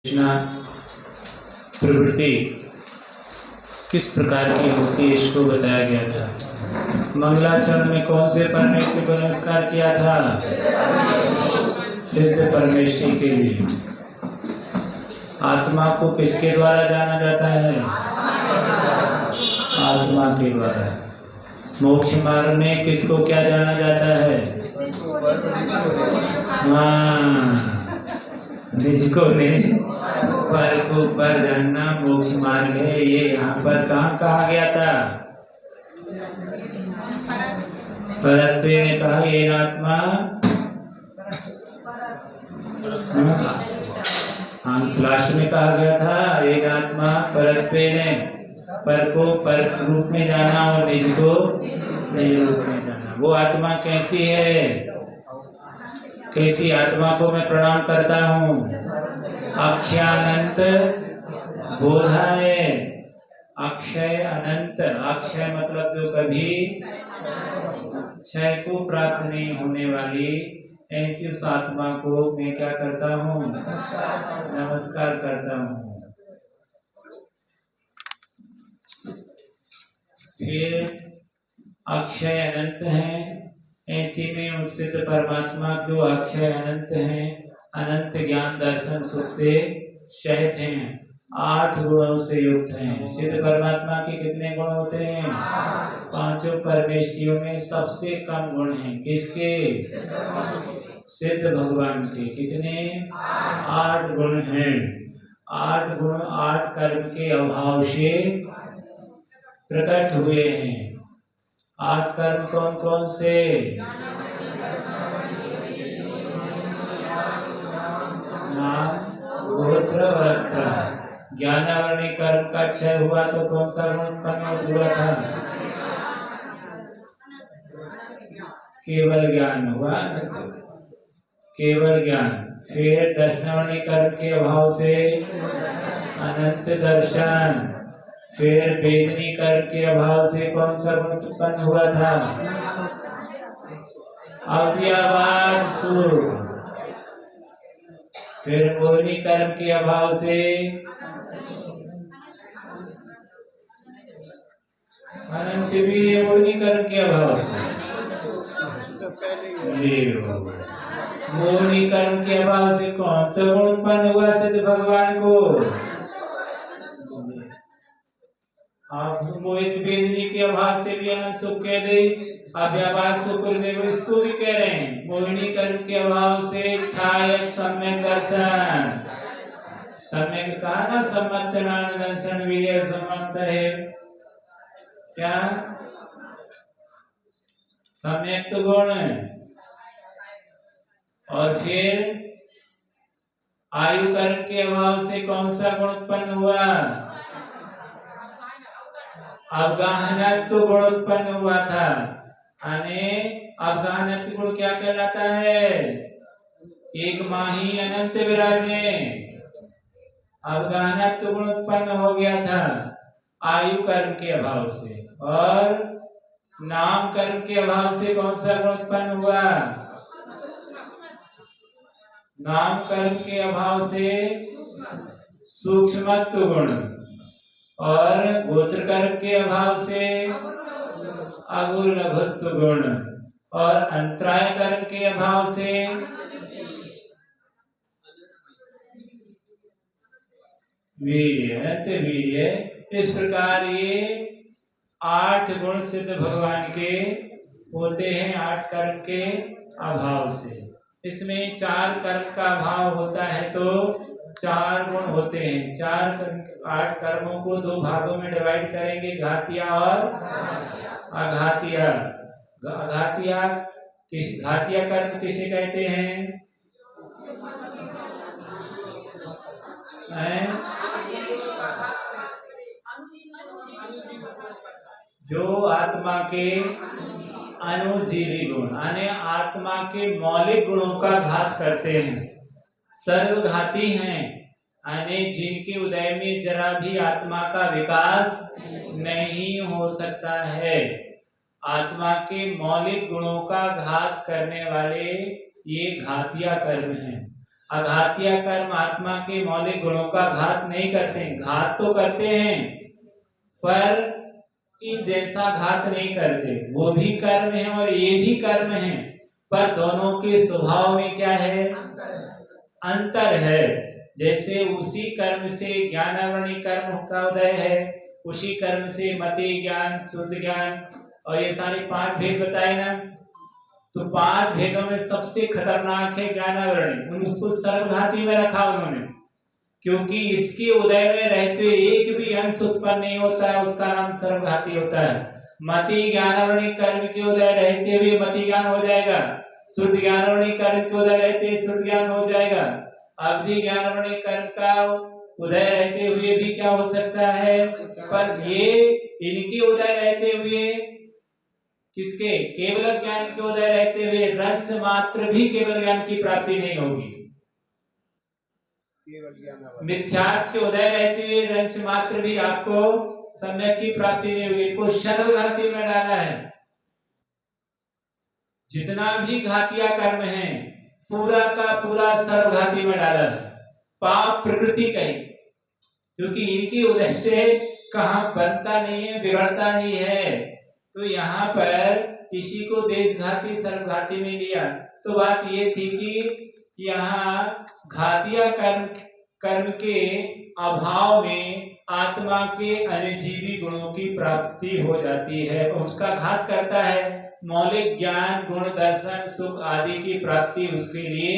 तृष्णा प्रवृत्ति किस प्रकार की होती है इसको बताया गया था। मंगलाचरण में कौन से परमेष्टि को नमस्कार किया था? सिद्ध परमेष्टि के लिए। आत्मा को किसके द्वारा जाना जाता है? आत्मा के द्वारा। मोक्ष मार्ग में किसको क्या जाना जाता है? हाँ, निज को निज, पर को पर जानना मोक्ष मार्ग है। ये यहाँ पर कहाँ कहा गया था? परत्व ने कहा ये आत्मा, हाँ लास्ट में कहा गया था एक आत्मा परत्व ने पर को पर रूप में जाना और निज को निज रूप में जाना। वो आत्मा कैसी है? कैसी आत्मा को मैं प्रणाम करता हूँ? अक्षयानंत बोधाय। अक्षय अनंत, अक्षय मतलब जो कभी क्षय को प्राप्त नहीं होने वाली, ऐसी उस आत्मा को मैं क्या करता हूँ? नमस्कार करता हूँ। फिर अक्षय अनंत है, ऐसी में उस सिद्ध परमात्मा जो अक्षय अनंत है, अनंत ज्ञान दर्शन सुख से सहित हैं, 8 गुणों से युक्त हैं। सिद्ध परमात्मा के कितने गुण होते हैं? 5 परमेष्ठियों में सबसे कम गुण हैं किसके? सिद्ध भगवान के। कितने? 8 गुण हैं। 8 गुण 8 कर्म के अभाव से प्रकट हुए हैं। 8 कर्म कौन कौन से? नाम गोत्र वृत्र। ज्ञानावरणी कर्म का क्षय हुआ तो कौन सा गुण उत्पन्न हुआ था? केवल ज्ञान हुआ, केवल ज्ञान। फिर दर्शनावरणी कर्म के अभाव से अनंत दर्शन। फिर वेदनी कर्म के अभाव से कौन सा गुण उत्पन्न हुआ था? अव्ययवाद सुख। फिर मोहिनी कर्म के अभाव से अनंत वीर्य। मोहिनी कर्म के अभाव से मोहिनी कर्म के अभाव से कौन सा गुण उत्पन्न हुआ सिद्ध भगवान को? आप मोहित वेदनी के अभाव से भी अनंत सुख कह दे, अव्ययवाद सुख इसको भी कह रहे हैं। मोहिनी कर्म के अभाव से छायक सम्यक दर्शन। सम्यक कहा ना, सम्मत दर्शन वीर्य सम्मत है। क्या? सम्यक तो गुण है। और फिर आयु कर्म के अभाव से कौन सा गुण उत्पन्न हुआ? अवगाहनत्व गुण उत्पन्न हुआ था। अवगाहनत्व गुण क्या कहलाता है? एक माही अनंत विराजे। अवगाहनत्व गुण उत्पन्न हो गया था आयु कर्म के अभाव से। और नाम कर्म के अभाव से कौन सा गुण उत्पन्न हुआ? नाम कर्म के अभाव से सूक्ष्मत्व गुण। और गोत्र कर्म के अभाव से अगुर लघुत्व गुण। और अंतराय कर्म के अभाव से वीर्य, अनंत वीर्य। इस प्रकार ये 8 गुण सिद्ध भगवान के होते हैं 8 कर्म के अभाव से। इसमें 4 कर्म का अभाव होता है तो 4 गुण होते हैं। 8 कर्मों को 2 भागों में डिवाइड करेंगे, घातिया और अघातिया। घातिया कर्म किसे कहते हैं? जो आत्मा के अनुजीवी गुण यानी आत्मा के मौलिक गुणों का घात करते हैं, सर्वघाती हैं। यानी जिनके उदय में जरा भी आत्मा का विकास नहीं हो सकता है। आत्मा के मौलिक गुणों का घात करने वाले ये घातिया कर्म हैं। अघातीय कर्म आत्मा के मौलिक गुणों का घात नहीं करते हैं। घात तो करते हैं पर इन जैसा घात नहीं करते। वो भी कर्म है और ये भी कर्म है, पर दोनों के स्वभाव में क्या है? अंतर है। जैसे उसी कर्म से ज्ञानावरणी कर्म का उदय है, उसी कर्म से मति ज्ञान, शुद्ध ज्ञान और ये सारे 5 भेद बताए ना। तो 5 भेदों में सबसे खतरनाक है ज्ञानावरणी। उसको सर्वघाती में रखा उन्होंने, क्योंकि इसके उदय में रहते हुए एक भी अंश उत्पन्न नहीं होता है, उसका नाम सर्वघाती होता है। मति ज्ञानावरणी कर्म के उदय रहते हुए मति ज्ञान हो जाएगा, शुद्ध ज्ञानावरणी कर्म के उदय रहते शुद्ध ज्ञान हो जाएगा, अवधि ज्ञानावरणी कर्म का उदय रहते हुए भी क्या हो सकता है? पर ये इनके उदय रहते हुए, किसके? केवल ज्ञान के उदय रहते हुए रंच मात्र भी केवल ज्ञान की प्राप्ति नहीं होगी। मिथ्यात्व के उदय रहते हुए रंच मात्र भी आपको सम्यक की प्राप्ति नहीं होगी। इनको सर्वघाती में डाला है। जितना भी घातिया कर्म है पूरा का पूरा सर्वघाती में डाला है। पाप प्रकृति का ही, क्योंकि इनकी उदय से कहाँ बनता नहीं है, बिगड़ता नहीं है। तो यहाँ पर इसी को देशघाती सर्वघाती में लिया। तो बात ये थी कि यहाँ घातिया कर्म के अभाव में आत्मा के अनिर्जीवी गुणों की प्राप्ति हो जाती है और उसका घात करता है। मौलिक ज्ञान, गुण, दर्शन, सुख आदि की प्राप्ति उसके लिए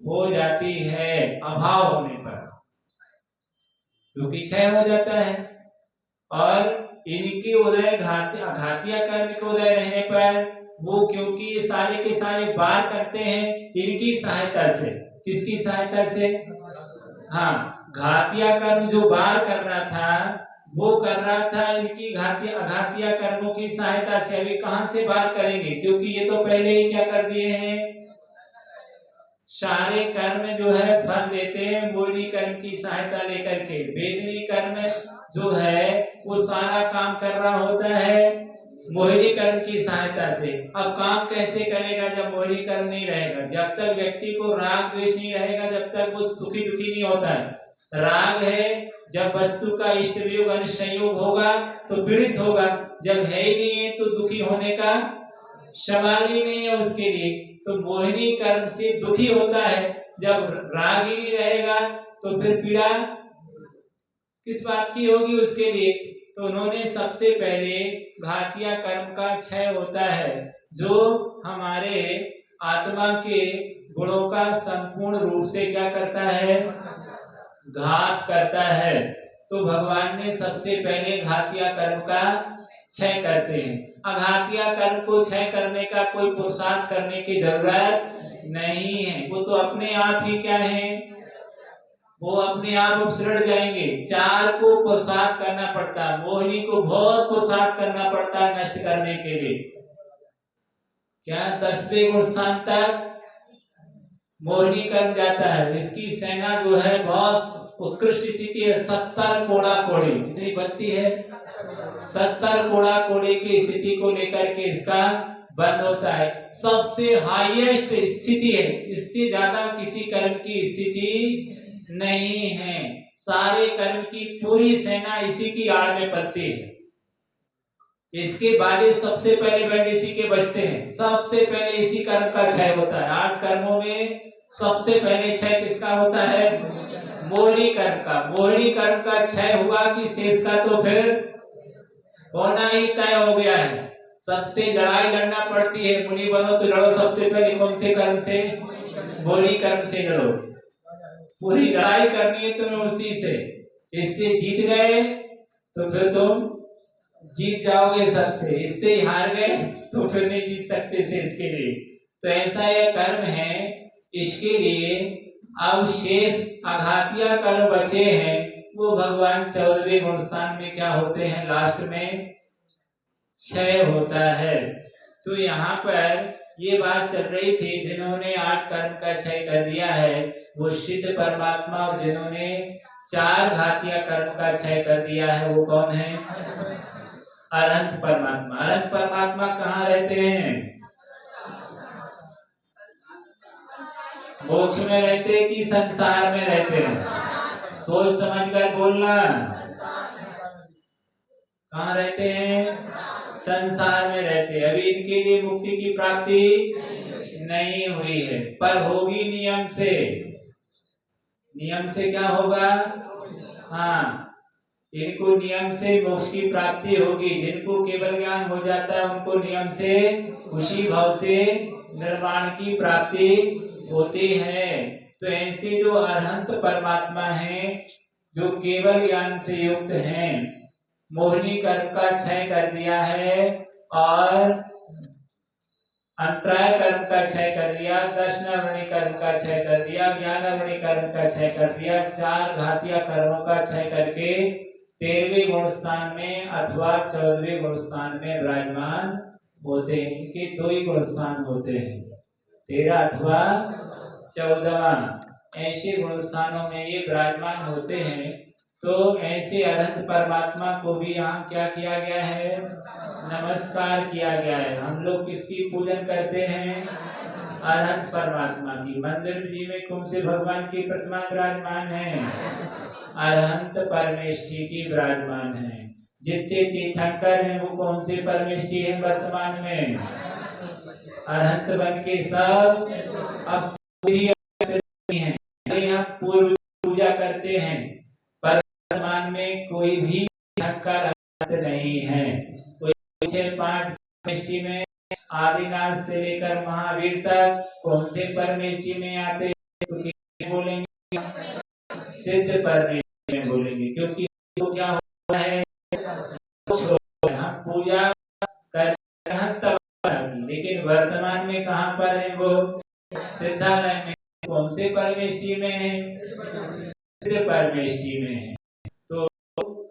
हो जाती है अभाव होने पर, क्योंकि क्षय हो जाता है। और इनके उदय घातिया कर्म के उदय रहने पर वो, क्योंकि ये सारे के सारे बार करते हैं इनकी सहायता से। किसकी सहायता से? हाँ, घातिया कर्म जो बार कर रहा था वो कर रहा था इनकी अघातिया कर्मों की सहायता से। अभी कहां से बार करेंगे? क्योंकि ये तो पहले ही क्या कर दिए हैं, सारे कर्म जो है फल देते हैं मोहिनी कर्म की सहायता लेकर के। वेदनी कर्म जो है वो सारा काम कर रहा होता है मोहिनी कर्म की सहायता से। अब काम कैसे करेगा जब मोहिनी कर्म नहीं रहेगा? जब तक व्यक्ति को राग द्वेष नहीं रहेगा तब तक वो सुखी दुखी नहीं होता है। राग है जब वस्तु का इष्ट वियोग अनिष्ट संयोग होगा तो पीड़ित होगा, जब है ही नहीं है तो दुखी होने का सवाल ही नहीं है उसके लिए। तो मोहिनी कर्म से दुखी होता है, जब राग ही नहीं रहेगा तो फिर पीड़ा किस बात की होगी उसके लिए? तो उन्होंने सबसे पहले घातिया कर्म का क्षय होता है जो हमारे आत्मा के गुणों का संपूर्ण रूप से क्या करता है? घात करता है। तो भगवान ने सबसे पहले घातिया कर्म का क्षय करते हैं। अघातिया कर्म को क्षय करने का कोई पुरुषार्थ करने की जरूरत नहीं है, वो तो अपने आप ही क्या है, वो अपने आप उपसृण जाएंगे। 4 को पुरुषार्थ करना पड़ता है, मोहिनी को बहुत पुरुषार्थ करना पड़ता है नष्ट करने के लिए। क्या 10वें गुण स्थान तक मोहिनी कर्म जाता है। इसकी सेना जो है बहुत उत्कृष्ट स्थिति है। 70 कोड़ा कोड़ी कितनी बनती है? 70 कोड़ा कोड़ी की स्थिति को लेकर के इसका बंद होता है। सबसे हाईएस्ट स्थिति है, इससे ज्यादा किसी कर्म की स्थिति नहीं है। सारे कर्म की पूरी सेना इसी की आड़ में पलती है। इसके बाद सबसे पहले बैंड इसी के बजते हैं। सबसे पहले इसी कर्म का क्षय होता है। 8 कर्मों में सबसे पहले क्षय किसका होता है? मोहिनी कर्म का। मोहिनी कर्म का क्षय हुआ कि शेष का तो फिर होना ही तय हो गया है। सबसे लड़ाई लड़ना पड़ती है। मुनि बनो तो लड़ो सबसे पहले कौन से कर्म से? मोहिनी कर्म से लड़ो। पूरी लड़ाई करनी है तुम्हें उसी से। इससे जीत गए तो फिर तुम जीत जाओगे सबसे, इससे हार गए तो फिर नहीं जीत सकते से इसके लिए। तो ऐसा यह कर्म है। इसके लिए अब शेष अघातिया कर्म बचे हैं, वो भगवान 14वें गुण स्थान में क्या होते हैं? लास्ट में क्षय होता है। तो यहाँ पर ये बात चल रही थी, जिन्होंने 8 कर्म का क्षय कर दिया है वो सिद्ध परमात्मा, और जिन्होंने 4 घातिया कर्म का क्षय कर दिया है वो कौन है? अनंत परमात्मा। अनंत परमात्मा कहाँ रहते हैं? मोक्ष में रहते कि संसार में रहते हैं? सोच समझ कर बोलना। कहाँ रहते हैं? संसार में रहते हैं। अभी इनके लिए मुक्ति की प्राप्ति नहीं हुई है, पर होगी नियम से। नियम से क्या होगा? हाँ, इनको नियम से मोक्ष की प्राप्ति होगी। जिनको केवल ज्ञान हो जाता है उनको नियम से खुशी भाव से निर्वाण की प्राप्ति होती है। तो ऐसे जो अरहंत परमात्मा हैं, जो केवल ज्ञान से युक्त हैं, मोहिनी कर्म का क्षय कर दिया है और अंतराय कर्म का क्षय कर दिया, दशनावरणी कर्म का क्षय कर दिया, ज्ञानावरणी कर्म का क्षय कर दिया, 4 घातिया कर्मों का क्षय करके 13वें गुण स्थान में अथवा 14वें गुण स्थान में विराजमान होते हैं। इनके 2 ही गुण स्थान होते हैं, 13 अथवा 14वां। ऐसे गुण स्थानों में ये विराजमान होते हैं। तो ऐसे अनंत परमात्मा को भी यहाँ क्या किया गया है? नमस्कार किया गया है। हम लोग किसकी पूजन करते हैं? अनंत परमात्मा की। मंदिर जी में कौन से भगवान की प्रतिमा विराजमान है? अरहंत परमेष्ठी की विराजमान है। जितने तीर्थंकर हैं वो कौन से परमेष्ठी हैं वर्तमान में? अरहंत बन के सब अब हैं, हम पूर्व पूजा करते हैं, पर वर्तमान में कोई भी तीर्थंकर अरहंत नहीं है। कोई 6-5 परमेष्ठी में आदिनाथ से लेकर महावीर तक कौन से परमेष्ठी में आते? तो बोलेंगे सिद्ध परमेष्ठी में बोलेंगे, क्योंकि तो क्या होता है? हम पूजा कर तब, लेकिन वर्तमान में कहाँ पर है वो? सिद्धालय में। कौन से परमेष्ठी में है? सिद्ध परमेष्ठी में है। तो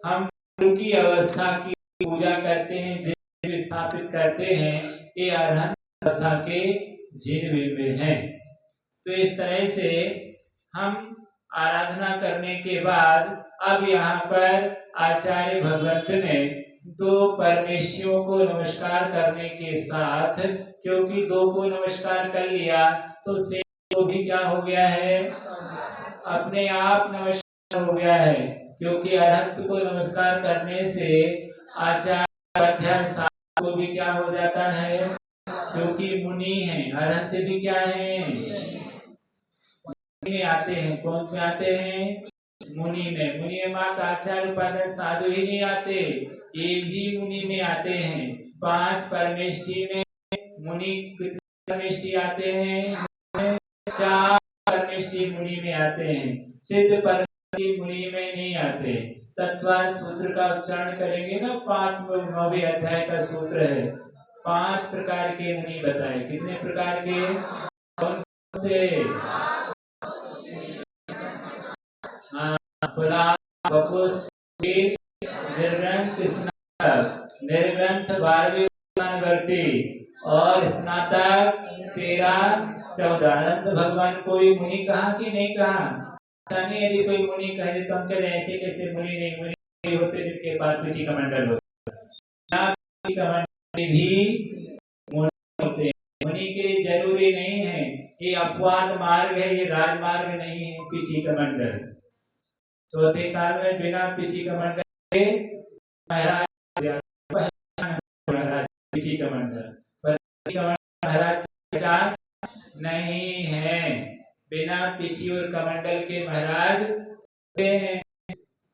हम गुरु की अवस्था की पूजा करते हैं, जिन स्थापित करते हैं, ये अरहंत अवस्था के जिन में हैं। तो इस तरह से हम आराधना करने के बाद अब यहाँ पर आचार्य भगवंत ने 2 परमेष्ठियों को नमस्कार करने के साथ, क्योंकि 2 को नमस्कार कर लिया तो से को भी क्या हो गया है? अपने आप नमस्कार हो गया है। क्योंकि अरहंत को नमस्कार करने से आचार्य अध्याय 7 को भी क्या हो जाता है? क्योंकि मुनि है, अरहंत भी क्या है? में आते हैं। कौन में आते हैं? मुनि में। मुनि में मात्र आचार्य उपाध्याय साधु ही नहीं आते, ये भी मुनि में आते हैं। 5 परमेष्ठी में मुनि कितने परमेष्ठी आते हैं? 4 परमेष्ठी मुनि में आते हैं। सिद्ध परमेष्ठी मुनि में नहीं आते। तत्वार सूत्र का उच्चारण करेंगे ना, 5वें अध्याय का सूत्र है। 5 प्रकार के मुनि बताए। कितने प्रकार के? कौन से? निर्ग्रंथ, स्नातक। निर्ग्रंथ 12वीं और स्नातक 13-14। अनंत भगवान को भी मुनि कहा कि नहीं कहा? नहीं, यदि कोई मुनि कहे तो हम कहते ऐसे कैसे मुनि नहीं? मुनि होते जिनके पास पिछी कमंडल होता है, भी मुनि होते हैं। मुनि के लिए जरूरी नहीं है, ये अपवाद मार्ग है, ये राजमार्ग नहीं है पिछी कमंडल। चौथे काल में बिना पिछी कमंडल के महाराज पिछी कमंडल महाराज की पहचान नहीं है। बिना पिछी और कमंडल के महाराज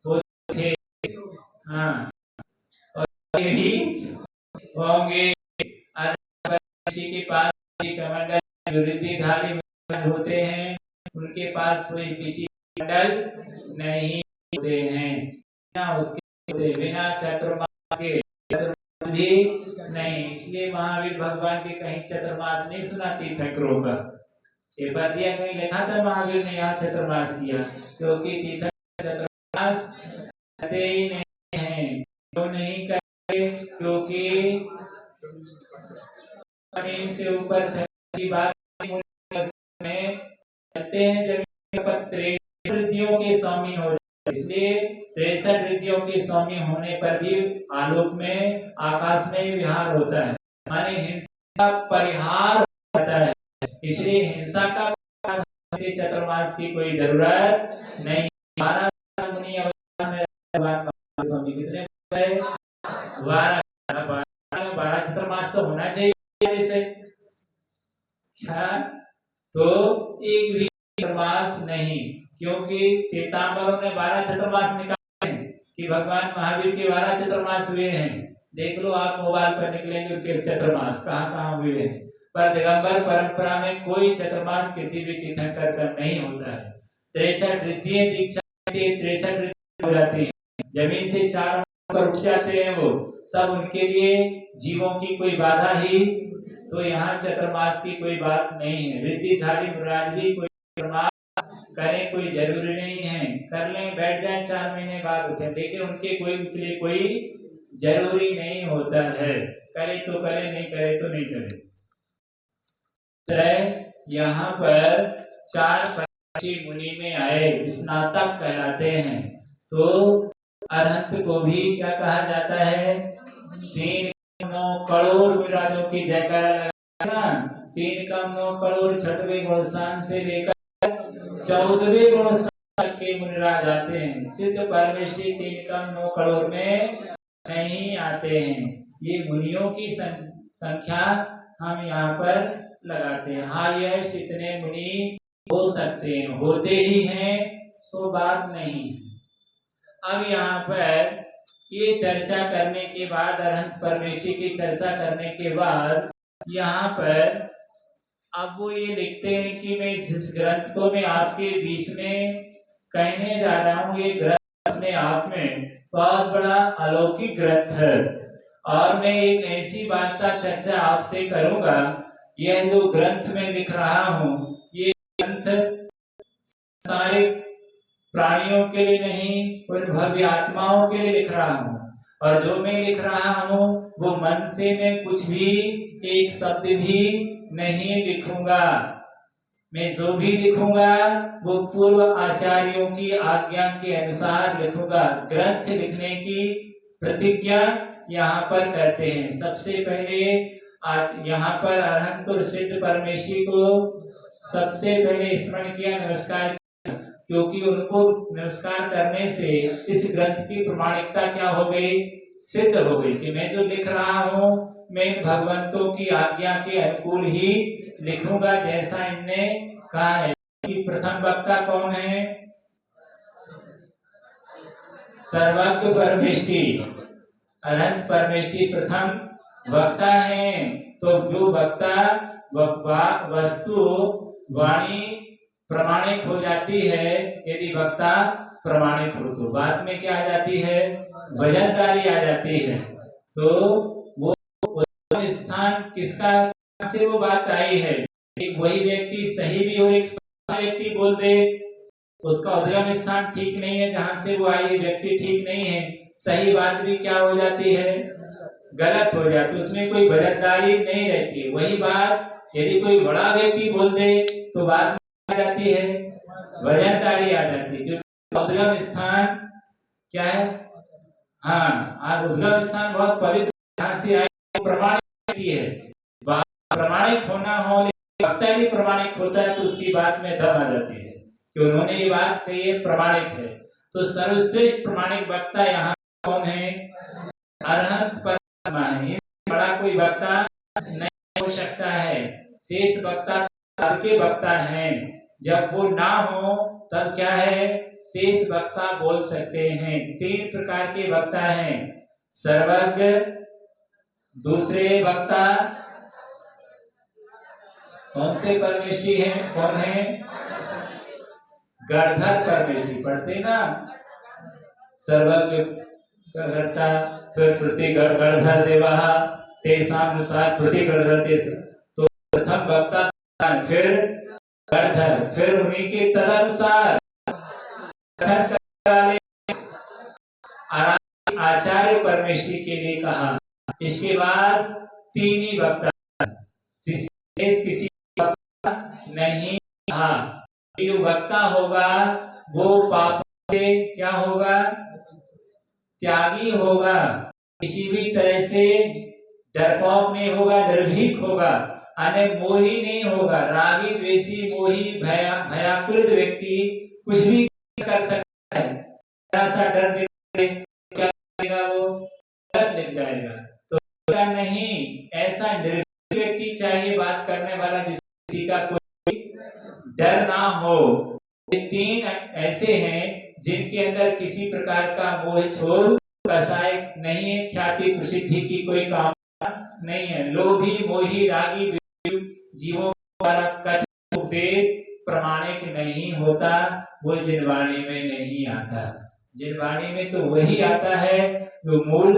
होते थे। हाँ, और ये भी होंगे। के पास कमंडल वृद्धिधारी होते हैं, उनके पास कोई पिछी कमंडल नहीं होते हैं। बिना उसके बिना चतुर्मास के भी नहीं। इसलिए महावीर भगवान के कहीं चतुर्मास नहीं सुना तीर्थंकरों का। पेपर दिया कहीं लिखा था महावीर ने यहाँ चतुर्मास किया, क्योंकि तीर्थंकर चतुर्मास करते ही नहीं है। क्यों नहीं करते? क्योंकि जमीन से ऊपर की बात में चलते हैं, जमीन पर 63 रिद्धियों के स्वामी हो जाते। इसलिए 63 रिद्धियों के स्वामी होने पर भी आलोक में, आकाश में विहार होता है, माने हिंसा परिहार होता है। इसलिए हिंसा का से चतुर्मास की कोई जरूरत नहीं। 12 मुनि अवस्था में भगवान महावीर स्वामी कितने गए? 12 चतुर्मास तो होना चाहिए जैसे क्या, तो एक भी चतुर्मास नहीं, क्योंकि श्वेतांबरों ने 12 चतुर्मास निकाले हैं कि भगवान महावीर के 12 चतुर्मास हुए हैं। देख लो आप मोबाइल पर निकलेंगे उनके चतुर्मास कहाँ कहाँ हुए हैं। पर दिगंबर परंपरा में कोई चतुर्मास किसी भी तीर्थंकर का नहीं होता है। 63 रिद्धियां दीक्षा 63 रिद्धि हो जाती है, जमीन से 4 पर उठ जाते हैं वो, तब उनके लिए जीवों की कोई बाधा ही, तो यहाँ चतुर्मास की कोई बात नहीं है। रिद्धिधारी मुराद भी कोई चतुर्मास करें कोई जरूरी नहीं है, कर लें बैठ जाए 4 महीने बाद उठे, देखिए उनके कोई के लिए कोई जरूरी नहीं होता है, करे तो करे नहीं करे तो नहीं करे। यहाँ पर 4 परमर्षि मुनि में आए, स्नातक कहलाते हैं। तो अरहंत को भी क्या कहा जाता है? 3 करोड़ विराजों की जयकारा लगाना ना, 3 करोड़ 6वें गुणस्थान से लेकर 14वें गुणस्थान के मुनिराज आते हैं। सिद्ध परमेष्टि 3 करोड़ में नहीं आते हैं। ये मुनियों की संख्या हम यहाँ पर लगाते हैं। हाईएस्ट इतने मुनि हो सकते हैं, होते ही हैं, सो बात नहीं है। अब यहाँ पर ये चर्चा करने के बाद, अरहंत परमेष्टि की चर्चा करने के बाद, यहाँ पर अब वो ये लिखते हैं कि मैं जिस ग्रंथ को मैं आपके बीच में कहने जा रहा हूँ, ये ग्रंथ अपने आप में बहुत बड़ा अलौकिक ग्रंथ है। और मैं एक ऐसी बात का चर्चा आपसे करूंगा, यह जो ग्रंथ में लिख रहा हूँ, ये ग्रंथ सारे प्राणियों के लिए नहीं, उन भव्य आत्माओं के लिए लिख रहा हूँ। और जो मैं लिख रहा हूँ वो मन से मैं कुछ भी एक शब्द भी नहीं लिखूंगा। मैं जो भी लिखूंगा वो पूर्व आचार्यों की आज्ञा के अनुसार लिखूंगा। ग्रंथ लिखने की प्रतिज्ञा यहाँ पर करते हैं। सबसे पहले यहाँ पर अरहंत और सिद्ध परमेष्टि को सबसे पहले स्मरण किया, नमस्कार किया, क्योंकि उनको नमस्कार करने से इस ग्रंथ की प्रमाणिकता क्या हो गई? सिद्ध हो गई कि मैं जो लिख रहा हूँ मैं भगवंतों की आज्ञा के अनुकूल ही लिखूंगा, जैसा इनने कहा है। कि प्रथम वक्ता कौन है? सर्वज्ञ परमेष्टि, अनंत परमेष्टि प्रथम वक्ता है। तो जो वक्ता वस्तु वाणी प्रमाणिक हो जाती है, यदि वक्ता प्रमाणिक हो तो बाद में क्या आ जाती है? वजनदारी आ जाती है। तो वो स्थान किसका से वो बात आई है, एक वही व्यक्ति सही भी हो, एक व्यक्ति बोल दे उसका उद्गम स्थान ठीक नहीं है, जहां से वो आई व्यक्ति ठीक नहीं है, सही बात भी क्या हो जाती है? गलत हो जाती है, उसमें कोई वजनदारी नहीं रहती है। वही बात यदि कोई बड़ा व्यक्ति बोल दे तो बात आ जाती है, वजनदारी आ जाती है, क्योंकि उद्गम स्थान क्या है? हाँ, उद्गम स्थान बहुत पवित्र, जहाँ से आई प्रमाणिक है। प्रमाणिक होना हो, वक्ता ही प्रमाणिक होता है तो उसकी बात में दम आ जाती है कि उन्होंने ये बात कही है, प्रमाणिक है। तो सर्वश्रेष्ठ प्रमाणिक वक्ता यहाँ कौन है? अरहंत परमात्मा है। बड़ा कोई वक्ता नहीं हो सकता है। शेष वक्ता के वक्ता हैं, जब वो ना हो तब क्या है? शेष वक्ता बोल सकते हैं। 3 प्रकार के वक्ता हैं, सर्वज्ञ, दूसरे वक्ता कौन से परमेष्टि है? कौन है? गणधर परमेष्टि पढ़ते ना, सर्वज्ञ कर्ता, फिर प्रति गणधर देवा तेषानुसार प्रति गणधर देश। तो प्रथम वक्ता, फिर गणधर, फिर उन्हीं के तदनुसार आचार्य परमेष्टि के लिए कहा। इसके बाद 3 ही वक्ता, किसी वक्ता नहीं कहा। जो वक्ता होगा वो पाप से क्या होगा? त्यागी होगा, किसी भी तरह से डरपोक नहीं होगा, निर्भीक होगा। अने मोही नहीं होगा। रागी, द्वेषी, मोही, भयाकुलित व्यक्ति कुछ भी कर सकता है। ऐसा डर दिखे क्या करेगा वो? गलत लिख जाएगा। तो ऐसा नहीं, ऐसा निर्भीक व्यक्ति चाहिए, बात करने वाला किसी का कोई डर ना हो। ये तीन ऐसे हैं जिनके अंदर किसी प्रकार का मोह छोड़ कसाय नहीं है, ख्याति प्रसिद्धि की कोई कामना नहीं है। लोभी, मोही, रागी, जीवों द्वारा कथित उपदेश प्रमाणिक नहीं होता, वो जिनवाणी में नहीं आता। जिनवाणी में तो वही आता है जो मूल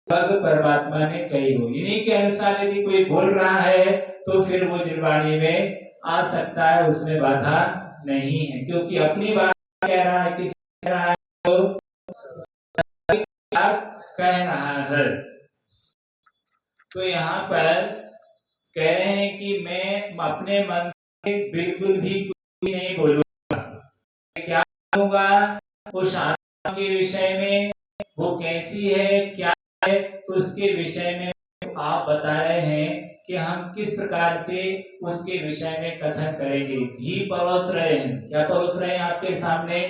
सग परमात्मा ने कही हो। इन्हीं के अनुसार यदि कोई बोल रहा है तो फिर वो जिनवाणी में आ सकता है, उसमें बाधा नहीं है, क्योंकि अपनी बात कह रहा है, किसी कह रहा है तो कह रहा है। तो यहाँ पर कह रहे हैं कि मैं अपने मन से बिल्कुल भी कुछ नहीं बोलूंगा। क्या बोलूंगा? उस आत्मा के विषय में, वो कैसी है, क्या है, तो उसके विषय में आप बता रहे हैं कि हम किस प्रकार से उसके विषय में कथन करेंगे। घी परोस रहे हैं। क्या परोस रहे हैं? आपके सामने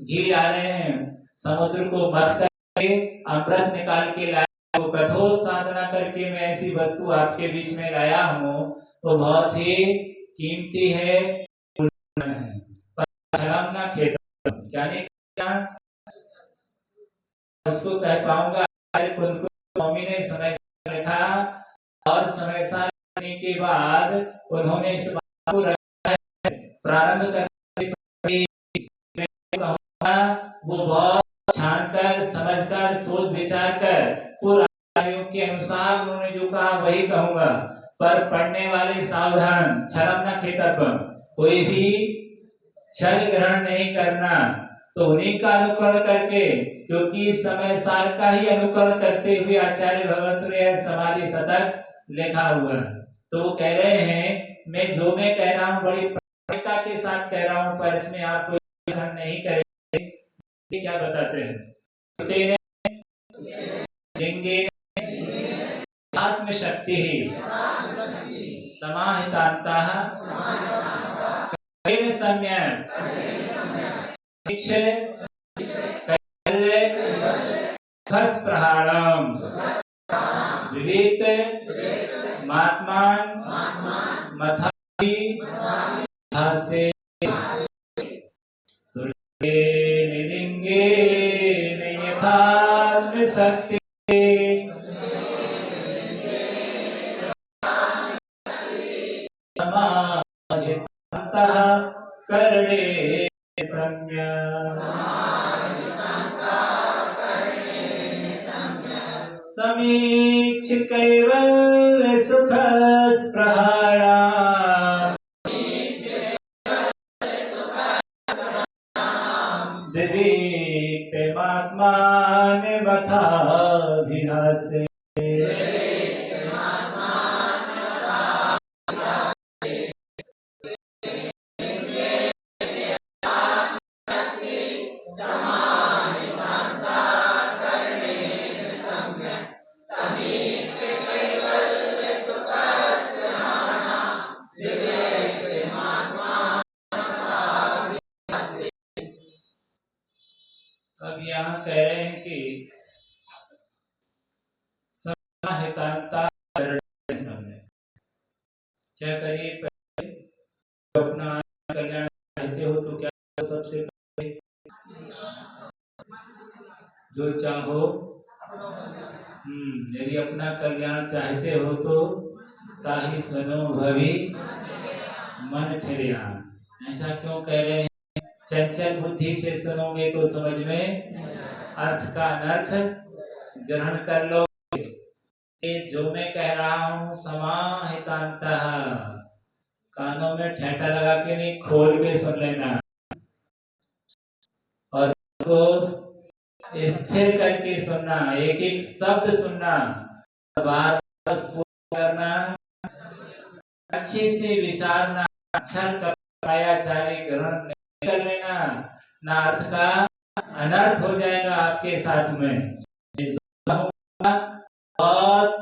घी ला रहे हैं। समुद्र को मथ करके अमृत निकाल के लाए, तो कठोर साधना करके मैं ऐसी वस्तु आपके बीच में लाया हूँ, वो बहुत ही कीमती है, पर ना खेत क्या नहीं किया उसको कह पाऊंगा। उनको स्वामी ने समय से रखा और समय सारने के बाद उन्होंने इस बात को रखा है। प्रारंभ करने मैं कहूँगा वो बहुत छानकर, समझकर, सोच विचार कर पूर्व के अनुसार उन्होंने जो कहा वही कहूंगा। पर पढ़ने वाले सावधान, छलम न खेतब्बम, कोई भी छल ग्रहण नहीं करना। तो उन्हीं का अनुकरण करके, क्योंकि समय सार का ही अनुकरण करते हुए आचार्य भगवत ने समाधि शतक लिखा हुआ है। तो वो कह रहे हैं मैं जो मैं कह रहा हूँ बड़ी प्रामाणिकता के साथ कह रहा हूँ, पर इसमें आप कोई ग्रहण नहीं करेंगे। क्या बताते हैं? लिंगे आत्मशक्ति समाहितांतः कैल सम्यक् खस प्रहारम विवेक मात्मान मथापि धासे सुरे निलिंगे यथात्म शक्ति समाहितांतः करणे सम्यक् समीक्ष कैवल्य सुख स्पृहाणा विवेकमात्मान मथाभिधासे। अब यहाँ कह रहे हैं कि समाहितांता समय क्या करिए, अपना कल्याण चाहते हो तो क्या सबसे पहले जो चाहो, यदि अपना कल्याण चाहते हो तो ताहि सनो भवी मन थिरिया। ऐसा क्यों कह रहे हैं? चंचल बुद्धि से सुनोगे तो समझ में अर्थ का अनर्थ ग्रहण कर लो। जो मैं कह रहा हूँ समाहितांतः, कानों में ठेठा लगा के नहीं, खोल के सुन लेना और को स्थिर करके सुनना, एक एक शब्द सुनना, बार करना, अच्छे से विचारना, अक्षर कपायाचार्य ग्रहण नहीं कर लेना, ना अर्थ का अनर्थ हो जाएगा आपके साथ में। बहुत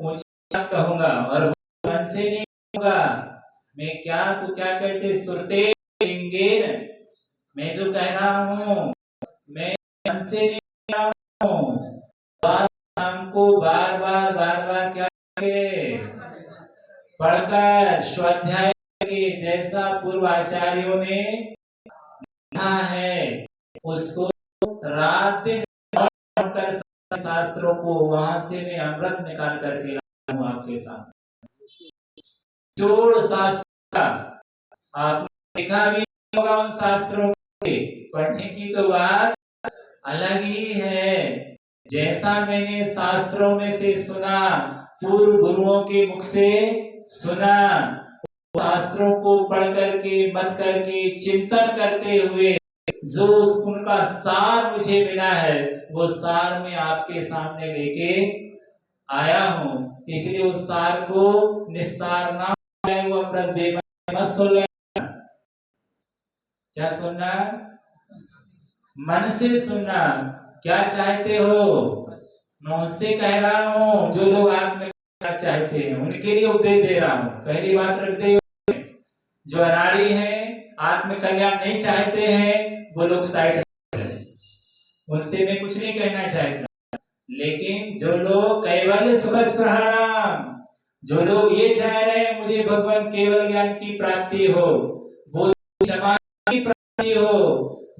ऊंचा कहूंगा और से नहीं होगा। मैं क्या तो क्या कहते सुरते लिंगेन, मैं जो कह रहा हूँ मैं मन से नहीं कह रहा हूँ। हमको बार बार क्या पढ़कर स्वाध्याय के जैसा पूर्व आचार्यों ने लिखा है उसको रात दिन पढ़कर शास्त्रों को वहां से मैं अमृत निकाल करके लाया हूं आपके सामने। जोड़ शास्त्र आपने देखा भी होगा उन शास्त्रों के पढ़ने की तो बात अलग ही है। जैसा मैंने शास्त्रों में से सुना, पूर्व गुरुओं के मुख से सुना, शास्त्रों को पढ़ करके मत करके चिंतन करते हुए जो उनका सार मुझे मिला है वो सार मैं आपके सामने लेके आया हूँ। इसलिए उस सार को निस्सार ना है, वो अमृत बेमन मत सुन लेना। क्या सुनना? मन से सुनना। क्या चाहते हो? मैं उससे कह रहा हूँ जो लोग आत्म क्या चाहते हैं उनके लिए उपदेश दे रहा हूँ। पहली बात रखते हुए जो अनाड़ी हैं, आत्म कल्याण नहीं चाहते हैं, वो लोग साइड रहे, उनसे मैं कुछ नहीं कहना चाहता। लेकिन जो लोग कैवल्य सुख स्पृहाणाम, जो लोग ये चाह रहे हैं मुझे भगवान केवल ज्ञान की प्राप्ति हो, वो क्षमा की प्राप्ति हो,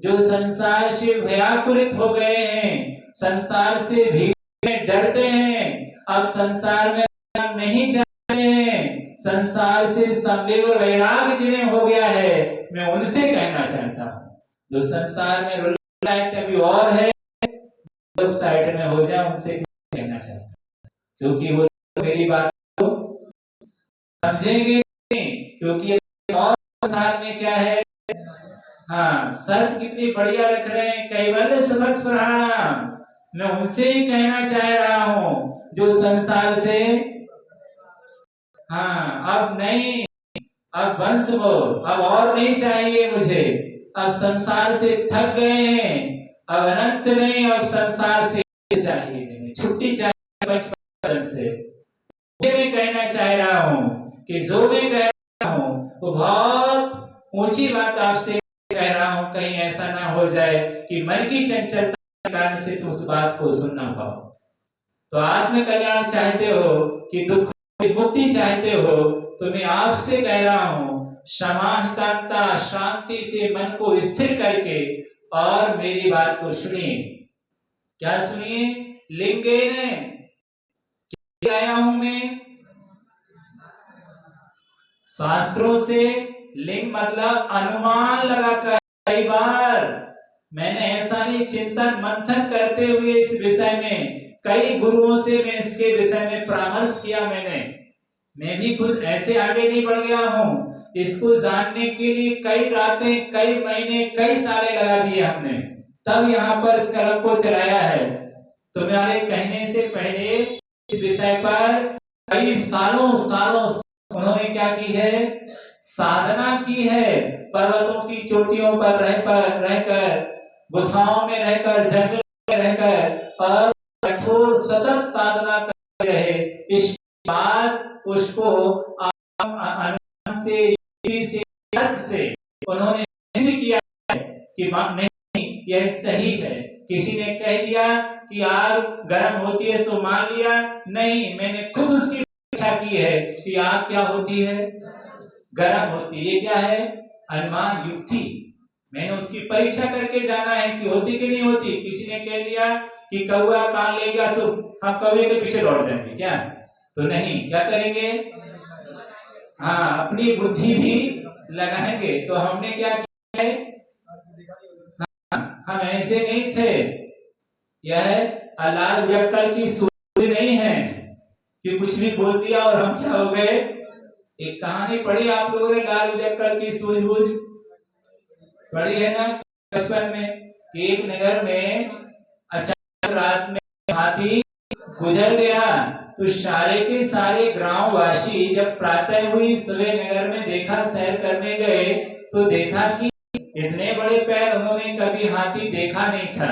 जो संसार से भयाकुलित हो गए हैं, संसार से भीतर में डरते हैं, अब संसार में नहीं चाहते हैं, संसार से संदेह और वैराग जिन्हें हो गया है, मैं उनसे कहना चाहता हूँ जो संसार में रुल रहे हैं अभी और है, लोग साइड में हो जाए, उनसे कहना चाहता हूँ क्योंकि वो मेरी बात को समझेंगे नहीं। क्योंकि और संसार में क्या है, हाँ शर्त कितनी बढ़िया रख रहे हैं, कैवल्य सुख स्पृहाणाम। मैं उनसे ही कहना चाह रहा हूँ जो संसार से हाँ अब नहीं, अब वंश वो अब और नहीं चाहिए मुझे, अब संसार से थक गए हैं, अब अनंत नहीं, अब संसार से चाहिए, छुट्टी चाहिए बचपन से। मैं कहना चाह रहा हूँ कि जो मैं कह रहा हूँ वो बहुत ऊंची बात आपसे कह रहा हूँ, कहीं ऐसा ना हो जाए कि मन की चंचलता के कारण से तुम उस बात को सुन ना पाओ। तो आत्म कल्याण चाहते हो कि दुख की मुक्ति चाहते हो, तो मैं आपसे कह रहा हूँ समाहिता शांति से मन को स्थिर करके और मेरी बात को सुनिए। क्या सुनिए? लिंगे ने आया हूं मैं शास्त्रों से, लिंग मतलब अनुमान लगाकर। कई बार मैंने ऐसा नहीं चिंतन मंथन करते हुए इस विषय में कई गुरुओं से मैं इसके विषय में परामर्श किया, मैं भी कुछ ऐसे आगे नहीं बढ़ गया हूँ। इसको जानने के लिए कई रातें, कई महीने, कई साल लगा दिए हमने, तब यहाँ पर इस कलम को चलाया है। तो मेरे कहने से पहले इस विषय पर कई सालों उन्होंने क्या की है, साधना की है। पर्वतों की चोटियों पर रहकर, गुफाओं में रहकर, जंगल में रहकर और कठोर सतत साधना कर रहे। इस बाद उसको अनुमान से उन्होंने नहीं किया है कि नहीं यह सही है। किसी ने कह दिया कि आग गर्म होती है सो मान लिया, नहीं, मैंने खुद उसकी परीक्षा की है कि आग क्या होती है, गर्म होती है। ये क्या है? अनुमान युक्ति। मैंने उसकी परीक्षा करके जाना है कि होती कि नहीं होती। किसी ने कह दिया कि कौवा कान ले गया सो हम कौवे के पीछे दौड़ जाएंगे क्या? तो नहीं, क्या करेंगे? हाँ, अपनी बुद्धि भी लगाएंगे। तो हमने क्या किया है, हम ऐसे नहीं थे। यह लाल जक्कल की सूझबूझ नहीं है कि कुछ भी बोल दिया और हम क्या हो गए। एक कहानी पढ़ी आप लोगों ने, लाल जक्कल की सूझबूझ पढ़ी है ना बचपन में, कि एक नगर में अचानक रात में हाथी गुजर गया। तो सारे के सारे ग्राम वासी जब प्रातः हुई सवेरे नगर में देखा, सैर करने गए तो देखा कि इतने बड़े पैर उन्होंने कभी हाथी देखा नहीं था।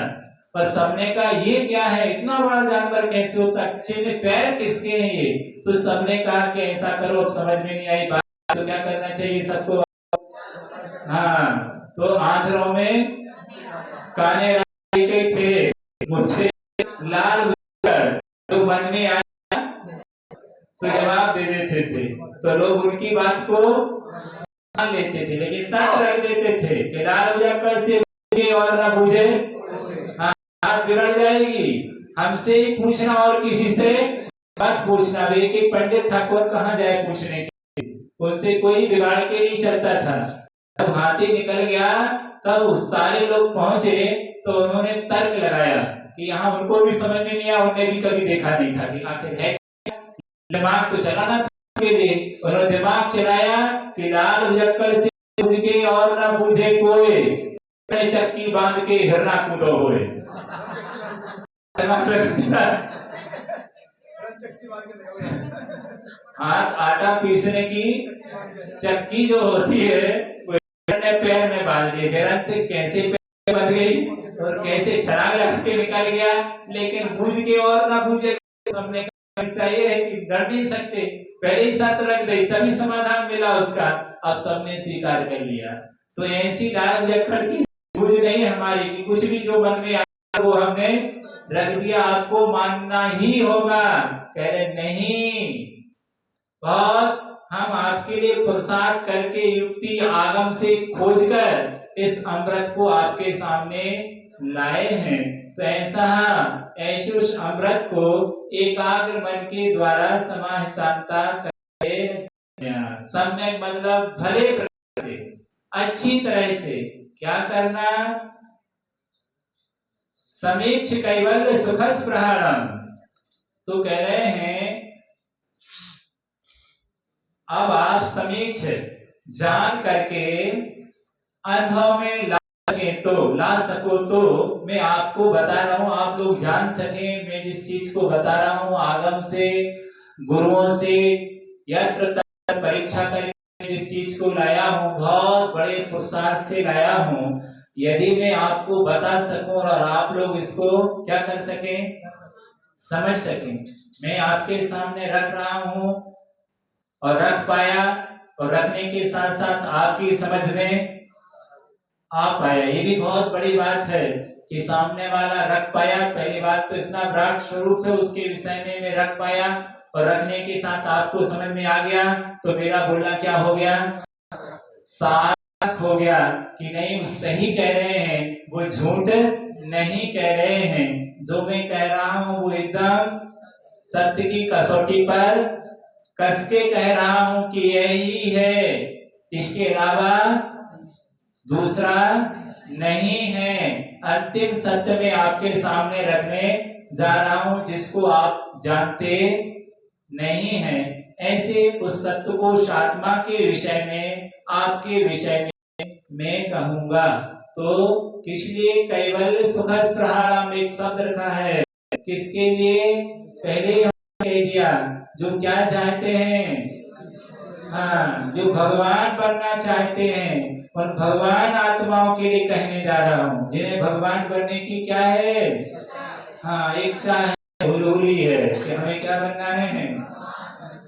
पर सबने कहा ये क्या है, इतना बड़ा जानवर कैसे होता है, 6 पैर किसके हैं ये। तो सबने कहा कि ऐसा करो, अब समझ में नहीं आई बात तो क्या करना चाहिए सबको। हाँ, तो आंध्रों में काने के थे, मुझे लाल तो मन में आया तो जवाब दे देते थे, तो लोग उनकी बात को मान लेते थे, लेकिन शर्त रख देते थे कि लाल बुझक्कड़ से और ना बुझे, हाँ बात बिगड़ जाएगी, हमसे ही पूछना और किसी से मत पूछना। वे एक पंडित था, कौन कहाँ जाए पूछने के, उनसे कोई बिगाड़ के नहीं चलता था। जब हाथी निकल गया तब सारे लोग पहुंचे तो उन्होंने तर्क लगाया कि यहाँ उनको भी समझ में नहीं आया, उन्हें भी कभी देखा नहीं था कि आखिर है, दिमाग तो चलाना था के लिए। उन्होंने दिमाग चलाया कि लाल बुझक्कड़ से बुझे और ना बुझे कोई, चक्की बांध के हिरना कूटो होए। आटा पीसने की चक्की जो होती है वो ने पैर में बांध दी, हिरन से कैसे पैर बंध गई और कैसे छलांग लग के निकल गया, लेकिन बुझ के और ना बुझे। हमने कहा ये है कि डर नहीं सकते, पहले ही शर्त रख दी तभी समाधान मिला उसका, अब सबने स्वीकार कर लिया। तो ऐसी लाल बुझक्कड़ की बुझ नहीं हमारी कि कुछ भी जो मन में आया वो हमने रख दिया, आपको मानना ही होगा। कह रहे नहीं, बहुत हम आपके लिए पुरुषार्थ करके युक्ति आगम से खोजकर इस अमृत को आपके सामने लाए हैं। तो ऐसा ऐसे उस अमृत को एकाग्र मन के द्वारा समाहितांता करे, सम्यक मतलब भले प्रकार से, अच्छी तरह से क्या करना, समीक्ष कैवल्य सुखस प्रहारम। तो कह रहे हैं अब आप समीक्ष जान करके अनुभव में ला सको तो मैं आपको बता रहा हूं, आप लोग जान सके, मैं जिस चीज को बता रहा हूं आगम से, गुरुओं से, यत्र तत्र परीक्षा करके जिस चीज को लाया हूं, बहुत बड़े पुरुषार्थ से लाया हूं, यदि मैं आपको बता सकूं और आप लोग इसको क्या कर सके, समझ सके, मैं आपके सामने रख रहा हूं और रख पाया, और रखने के साथ साथ आपकी समझ में आ पाया, ये भी बहुत बड़ी बात है कि सामने वाला रख पाया। पहली बात तो इतना विराट स्वरूप है उसके विषय में मैं रख पाया, और रखने के साथ आपको समझ में आ गया, तो मेरा बोलना क्या हो गया, सार्थक हो गया कि नहीं सही कह रहे हैं, वो झूठ नहीं कह रहे हैं, जो मैं कह रहा हूं वो एकदम सत्य की कसौटी पर कस के कह रहा हूं कि यही है, इसके अलावा दूसरा नहीं है। अंतिम सत्य में आपके सामने रखने जा रहा हूं जिसको आप जानते नहीं हैं। ऐसे उस सत्य को आत्मा के विषय में, आपके विषय में मैं कहूंगा। तो किस लिए कैवल्य सुखस प्रहारम एक शब्द रखा है, किसके लिए, पहले कह दिया जो क्या चाहते हैं, हाँ जो भगवान बनना चाहते हैं, और भगवान आत्माओं के लिए कहने जा रहा हूँ जिन्हें भगवान बनने की क्या है, हाँ इच्छा है, हुलहुली है कि हमें क्या बनना है,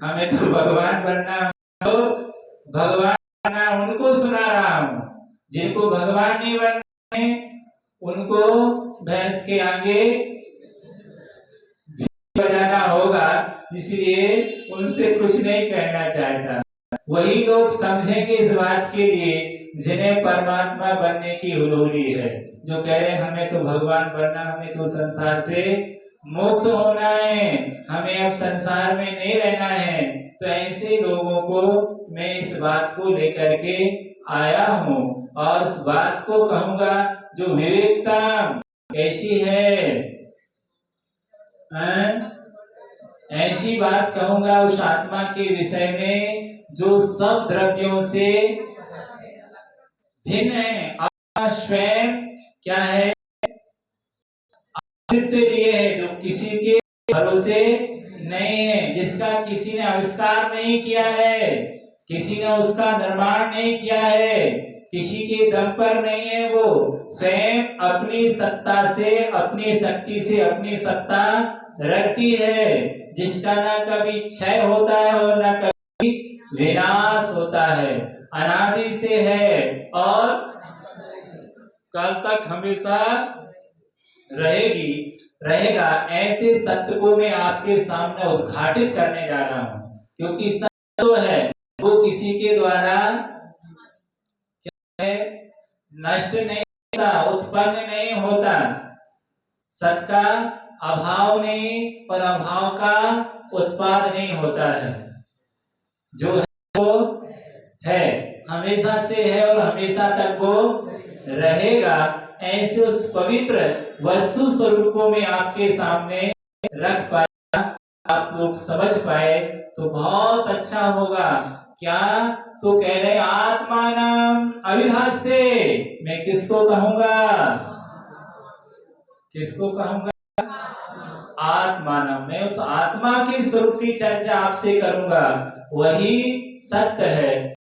हमें तो भगवान बनना है। तो भगवान बनना उनको सुना रहा हूँ, जिनको भगवान नहीं बनना है उनको भैंस के आगे बजाना होगा, इसलिए उनसे कुछ नहीं कहना चाहता। वही लोग समझेंगे इस बात के लिए जिन्हें परमात्मा बनने की हुलहुली है, जो कह रहे हैं हमें तो भगवान बनना, हमें तो संसार से मुक्त होना है, हमें अब संसार में नहीं रहना है। तो ऐसे लोगों को मैं इस बात को लेकर के आया हूँ, और उस बात को कहूंगा जो विवेकता ऐसी है, ऐसी बात कहूंगा उस आत्मा के विषय में जो सब द्रव्यों से भिन्न है। आत्मा स्वयं क्या है, अस्तित्व लिए है, जो किसी के भरोसे नहीं है, जिसका किसी ने आविष्कार नहीं किया है, किसी ने उसका निर्माण नहीं किया है, किसी के दम पर नहीं है, वो स्वयं अपनी सत्ता से, अपनी शक्ति से अपनी सत्ता रखती है, जिसका ना कभी क्षय होता है और ना कभी विनाश होता है, अनादि से है और कल तक हमेशा रहेगा। ऐसे सत्य को मैं आपके सामने उद्घाटित करने जा रहा हूं, क्योंकि सत्य जो है वो किसी के द्वारा नष्ट नहीं होता, उत्पन्न नहीं होता। सत्य का अभाव नहीं और अभाव का उत्पाद नहीं होता है। जो है वो है, हमेशा से है और हमेशा तक वो रहेगा। ऐसे उस पवित्र वस्तु स्वरूप को मैं आपके सामने रख पाया, आप लोग समझ पाए तो बहुत अच्छा होगा। क्या तो कह रहे आत्मानम अविभाष्य, मैं किसको कहूंगा, किसको कहूंगा, आत्मानम, मैं उस आत्मा के स्वरूप की चर्चा आपसे करूंगा, वही सत्य है।